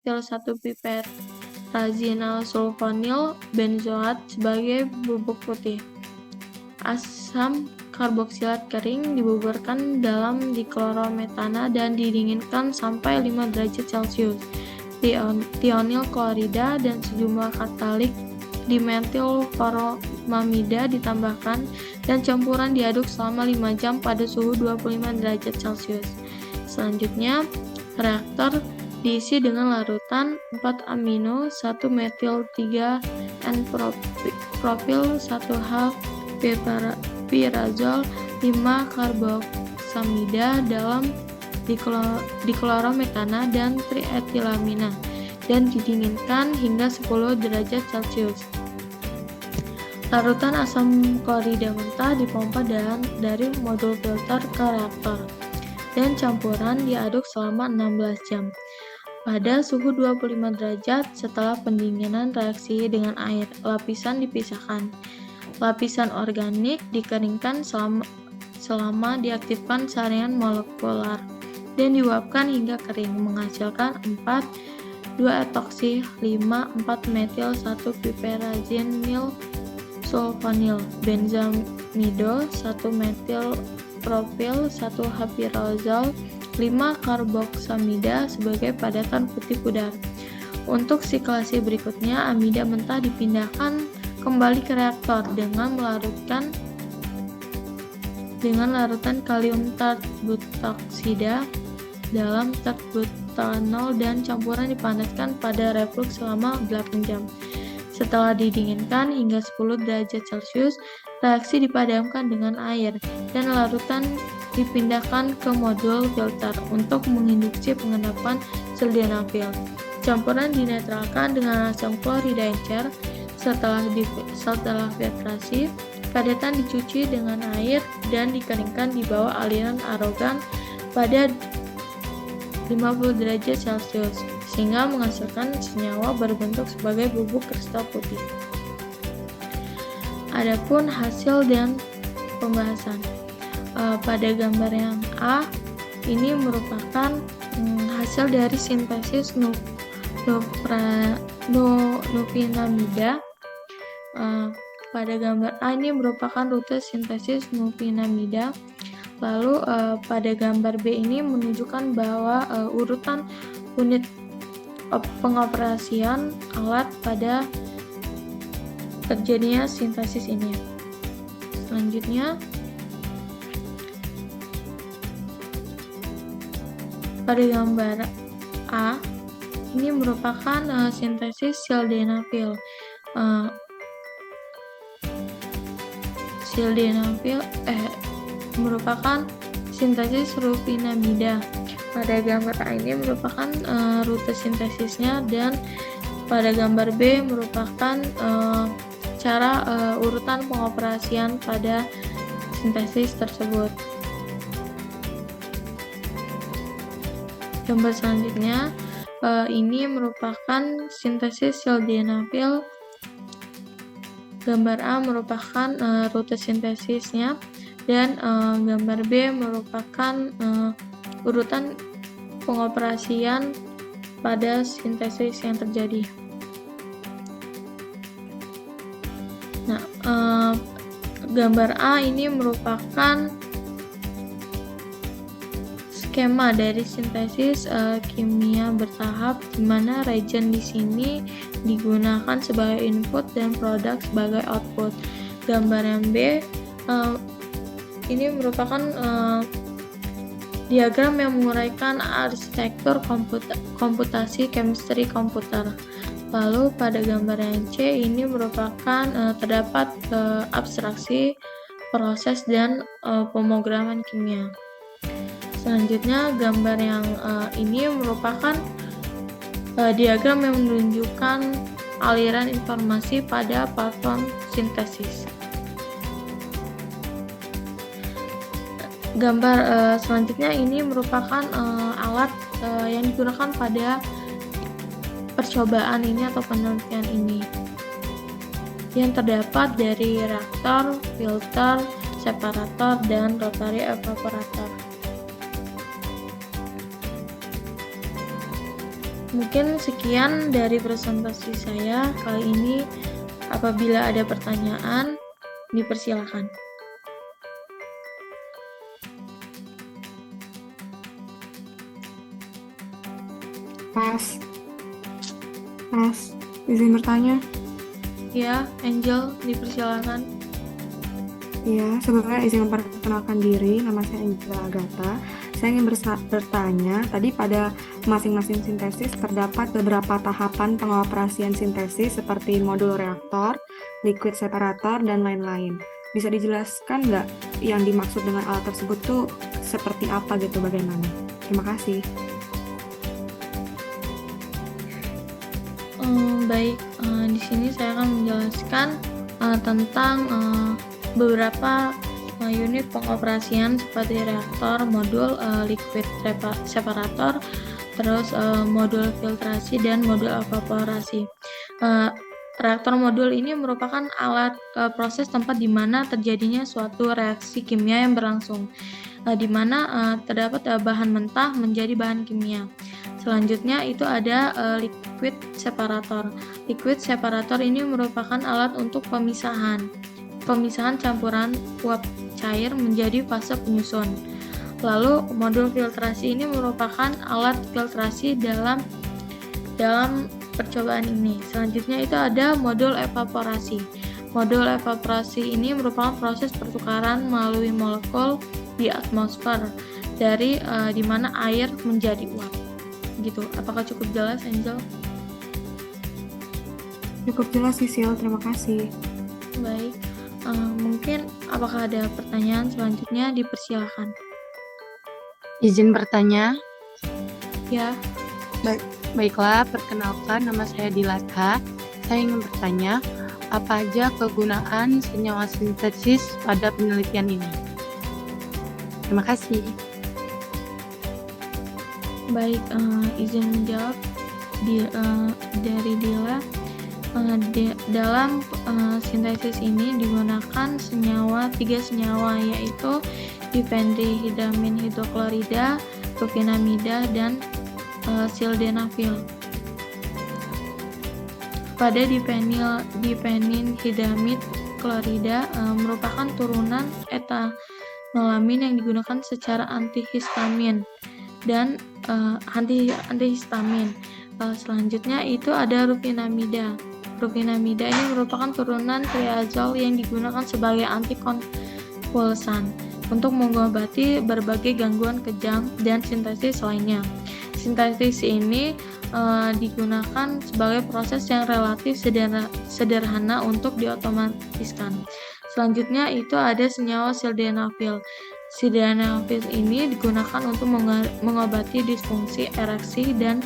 metil 1 piperazine sulfonil benzoat sebagai bubuk putih. Asam karboksilat kering dibuburkan dalam diklorometana dan didinginkan sampai 5 derajat Celcius. Tionil klorida dan sejumlah katalik dimetil formamida ditambahkan dan campuran diaduk selama 5 jam pada suhu 25 derajat Celcius. Selanjutnya, reaktor diisi dengan larutan 4 amino, 1 metil 3 N-propil, 1 H-pirazol, 5 karboksamida dalam diklorometana dan trietilamina dan didinginkan hingga 10 derajat Celcius. Larutan asam klorida mentah dipompa dari modul filter ke reaktor dan campuran diaduk selama 16 jam. Pada suhu 25 derajat setelah pendinginan reaksi dengan air, lapisan dipisahkan. Lapisan organik dikeringkan selama diaktifkan saringan molekular dan diuapkan hingga kering, menghasilkan 2-etoksi 5,4-metil 1 piperazine sulfonil, benzamido, 1 metil propil, 1 H-pirazol, 5 karboksamida sebagai padatan putih pudar. Untuk siklasi berikutnya, amida mentah dipindahkan kembali ke reaktor dengan larutan kalium tert-butoksida dalam tert-butanol dan campuran dipanaskan pada reflux selama 8 jam. Setelah didinginkan hingga 10 derajat Celcius, reaksi dipadamkan dengan air dan larutan dipindahkan ke modul filter untuk menginduksi pengendapan sildenafil. Campuran dinetralkan dengan asam klorida encer. Setelah filtrasi, padatan dicuci dengan air dan dikeringkan di bawah aliran arogan pada 50 derajat Celcius sehingga menghasilkan senyawa berbentuk sebagai bubuk kristal putih. Adapun hasil dan pembahasan. Pada gambar yang A, ini merupakan hasil dari sintesis nupinamida. Pada gambar A ini merupakan rute sintesis nupinamida. Lalu pada gambar B ini menunjukkan bahwa urutan unit pengoperasian alat pada terjadinya sintesis ini. Selanjutnya, pada gambar A ini merupakan sintesis sildenafil. Merupakan sintesis rupinamida. Pada gambar A ini merupakan rute sintesisnya, dan pada gambar B merupakan cara urutan pengoperasian pada sintesis tersebut. Gambar selanjutnya ini merupakan sintesis sildenafil. Gambar A merupakan rute sintesisnya, dan gambar B merupakan urutan pengoperasian pada sintesis yang terjadi. Nah, gambar A ini merupakan skema dari sintesis kimia bertahap, di mana reagen di sini digunakan sebagai input dan produk sebagai output. Gambar yang B ini merupakan diagram yang menguraikan arsitektur komputasi chemistry komputer. Lalu pada gambar yang C ini merupakan terdapat abstraksi proses dan pemrograman kimia. Selanjutnya, gambar yang ini merupakan diagram yang menunjukkan aliran informasi pada platform sintesis. Gambar selanjutnya ini merupakan alat yang digunakan pada percobaan ini atau penelitian ini, yang terdapat dari reaktor, filter, separator, dan rotary evaporator. Mungkin sekian dari presentasi saya kali ini. Apabila ada pertanyaan, dipersilakan. Mas, izin bertanya. Ya, Angel, dipersilakan. Iya, sebelumnya izin memperkenalkan diri, nama saya Angela Agatha. Saya ingin bertanya, tadi pada masing-masing sintesis terdapat beberapa tahapan pengoperasian sintesis seperti modul reaktor, liquid separator, dan lain-lain. Bisa dijelaskan nggak yang dimaksud dengan alat tersebut tuh seperti apa gitu, bagaimana? Terima kasih. Baik, di sini saya akan menjelaskan tentang beberapa unit pengoperasian seperti reaktor, modul, liquid separator, terus modul filtrasi dan modul evaporasi. Reaktor modul ini merupakan alat proses tempat di mana terjadinya suatu reaksi kimia yang berlangsung, di mana terdapat bahan mentah menjadi bahan kimia. Selanjutnya itu ada liquid separator. Liquid separator ini merupakan alat untuk pemisahan campuran uap cair menjadi fase penyusun. Lalu modul filtrasi ini merupakan alat filtrasi dalam percobaan ini. Selanjutnya itu ada modul evaporasi. Modul evaporasi ini merupakan proses pertukaran melalui molekul di atmosfer dari di mana air menjadi uap. Gitu. Apakah cukup jelas, Angel? Cukup jelas, Sisil. Terima kasih. Baik. Mungkin apakah ada pertanyaan selanjutnya? Dipersilakan. Izin bertanya. Ya. Baiklah, perkenalkan nama saya Dilata. Saya ingin bertanya, apa aja kegunaan senyawa sintesis pada penelitian ini? Terima kasih. Baik, izin menjawab dari Dila. Dalam sintesis ini digunakan tiga senyawa, yaitu diphendihydamin hidroklorida, rufinamida, dan sildenafil. Pada diphenhydramid klorida merupakan turunan etanolamin yang digunakan secara antihistamin dan antihistamin. Selanjutnya itu ada rufinamida. Rufinamida ini merupakan turunan triazol yang digunakan sebagai antikonvulsan untuk mengobati berbagai gangguan kejang dan sintesis lainnya. Sintesis ini digunakan sebagai proses yang relatif sederhana untuk diotomatiskan. Selanjutnya itu ada senyawa sildenafil. Sildenafil ini digunakan untuk mengobati disfungsi ereksi dan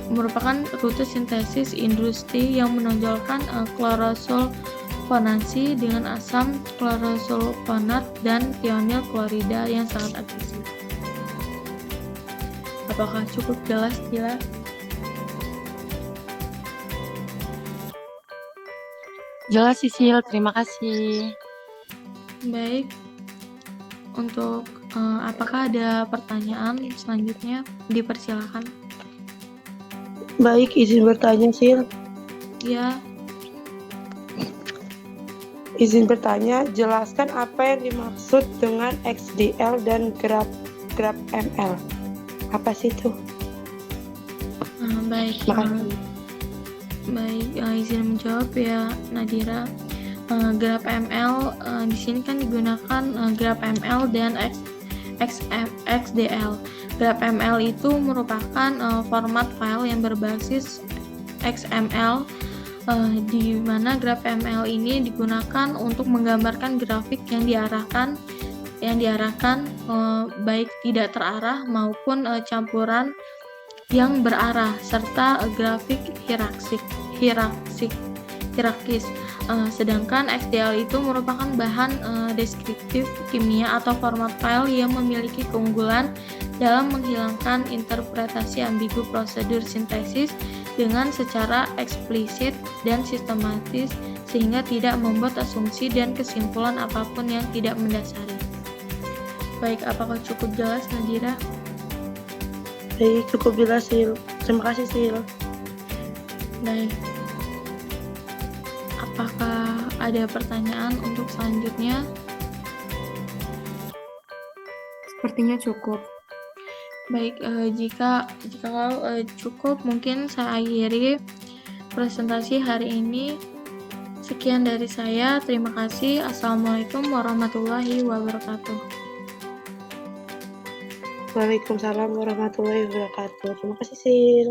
merupakan rute sintesis industri yang menonjolkan klorosulfonasi dengan asam klorosulfonat dan tionil klorida yang sangat agresif. Apakah cukup jelas, Dila? Jelas, Sisil. Terima kasih. Baik. Untuk apakah ada pertanyaan selanjutnya? Dipersilakan. Baik, izin bertanya, Sil. Ya. Izin bertanya, jelaskan apa yang dimaksud dengan XDL dan graf ML. Apa sih itu? Baik. Baik, izin menjawab ya, Nadira. Graf ML di sini kan digunakan graf ML dan XDL. Graf ML itu merupakan format file yang berbasis XML, di mana graf ML ini digunakan untuk menggambarkan grafik yang diarahkan baik tidak terarah maupun campuran yang berarah serta grafik hierarkis. Sedangkan XDL itu merupakan bahan deskriptif kimia atau format file yang memiliki keunggulan dalam menghilangkan interpretasi ambigu prosedur sintesis dengan secara eksplisit dan sistematis sehingga tidak membuat asumsi dan kesimpulan apapun yang tidak mendasari. Baik, apakah cukup jelas, Nadira? Baik, cukup jelas, Sil. Terima kasih, Sil. Baik. Apakah ada pertanyaan untuk selanjutnya? Sepertinya cukup. Baik, jika cukup, mungkin saya akhiri presentasi hari ini. Sekian dari saya. Terima kasih. Assalamualaikum warahmatullahi wabarakatuh. Waalaikumsalam warahmatullahi wabarakatuh. Terima kasih, Sil.